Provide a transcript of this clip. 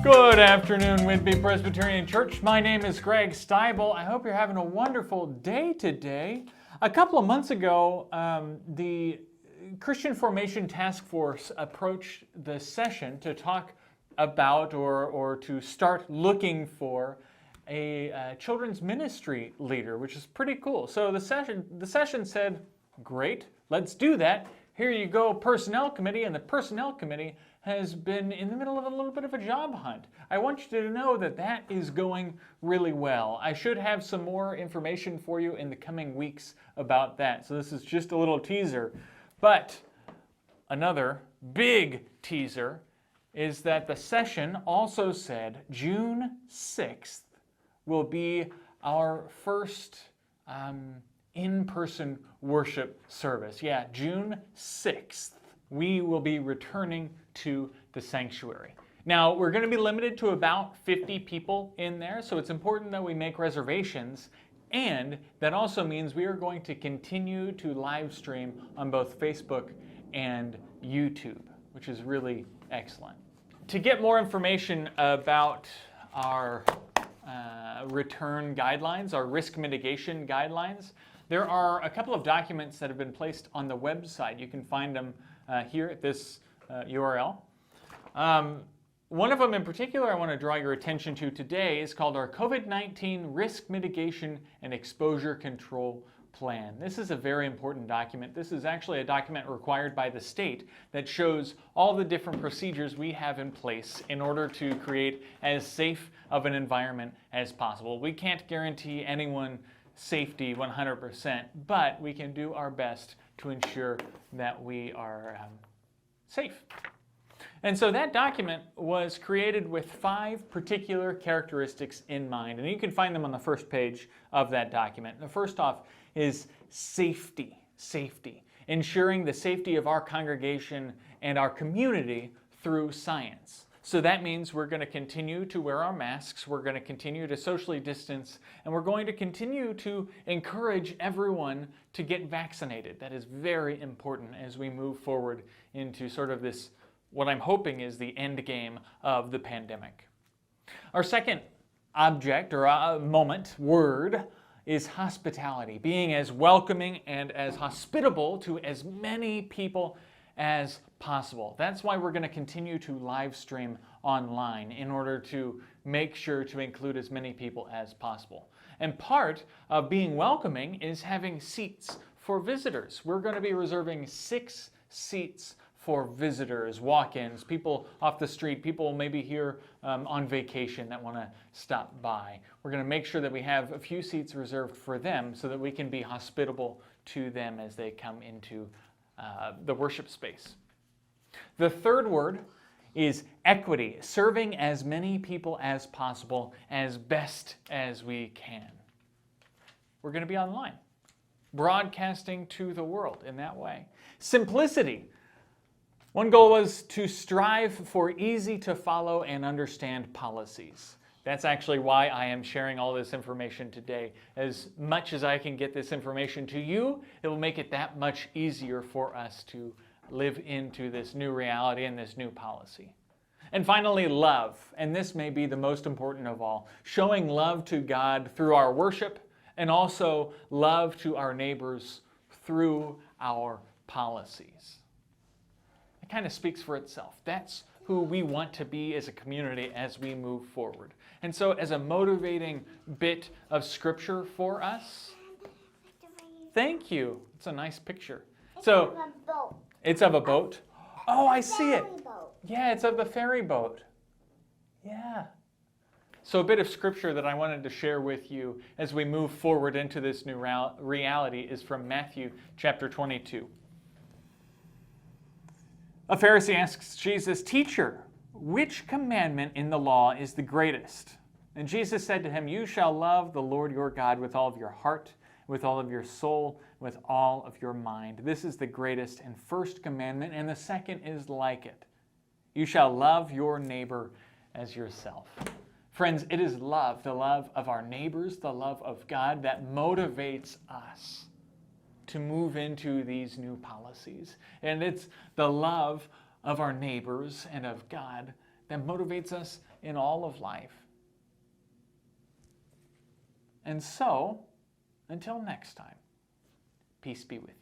Good afternoon, Whitby Presbyterian Church. My name is Greg Steibel. I hope you're having a wonderful day today. A couple of months ago, the Christian Formation Task Force approached the session to talk about or to start looking for a children's ministry leader, which is pretty cool. So the session said, great, let's do that. Here you go, Personnel Committee, and the Personnel Committee has been in the middle of a little bit of a job hunt. I want you to know that that is going really well. I should have some more information for you in the coming weeks about that. So this is just a little teaser. But another big teaser is that the session also said June 6th will be our first in-person worship service. Yeah, June 6th. We will be returning to the sanctuary. Now, we're going to be limited to about 50 people in there, so it's important that we make reservations, and that also means we are going to continue to live stream on both Facebook and YouTube, which is really excellent. To get more information about our return guidelines, our risk mitigation guidelines, there are a couple of documents that have been placed on the website. You can find them here at this URL. One of them in particular I want to draw your attention to today is called our COVID-19 Risk Mitigation and Exposure Control Plan. This is a very important document. This is actually a document required by the state that shows all the different procedures we have in place in order to create as safe of an environment as possible. We can't guarantee anyone safety 100%, but we can do our best to ensure that we are safe. And so that document was created with 5 particular characteristics in mind, and you can find them on the first page of that document. The first off is safety. Safety. Ensuring the safety of our congregation and our community through science. So that means we're going to continue to wear our masks, we're going to continue to socially distance, and we're going to continue to encourage everyone to get vaccinated. That is very important as we move forward into sort of this, what I'm hoping is the end game of the pandemic. Our second object or word, is hospitality, being as welcoming and as hospitable to as many people as possible. That's why we're going to continue to live stream online in order to make sure to include as many people as possible. And part of being welcoming is having seats for visitors. We're going to be reserving 6 seats for visitors, walk-ins, people off the street, people maybe here on vacation that want to stop by. We're going to make sure that we have a few seats reserved for them so that we can be hospitable to them as they come into the worship space. The third word is equity, serving as many people as possible as best as we can. We're going to be online, broadcasting to the world in that way. Simplicity. One goal was to strive for easy to follow and understand policies. That's actually why I am sharing all this information today. As much as I can get this information to you, it will make it that much easier for us to live into this new reality and this new policy. And finally, love. And this may be the most important of all. Showing love to God through our worship and also love to our neighbors through our policies. It kind of speaks for itself. That's who we want to be as a community as we move forward. And so as a motivating bit of scripture for us, thank you. It's a nice picture. It's of a boat. It's of a boat? Oh, I see it. Boat. Yeah, it's of the ferry boat. Yeah. So a bit of scripture that I wanted to share with you as we move forward into this new reality is from Matthew chapter 22. A Pharisee asks Jesus, "Teacher, which commandment in the law is the greatest?" And Jesus said to him, "You shall love the Lord your God with all of your heart, with all of your soul, with all of your mind. This is the greatest and first commandment, and the second is like it. You shall love your neighbor as yourself." Friends, it is love, the love of our neighbors, the love of God, that motivates us to move into these new policies. And it's the love of our neighbors and of God that motivates us in all of life. And so, until next time, peace be with you.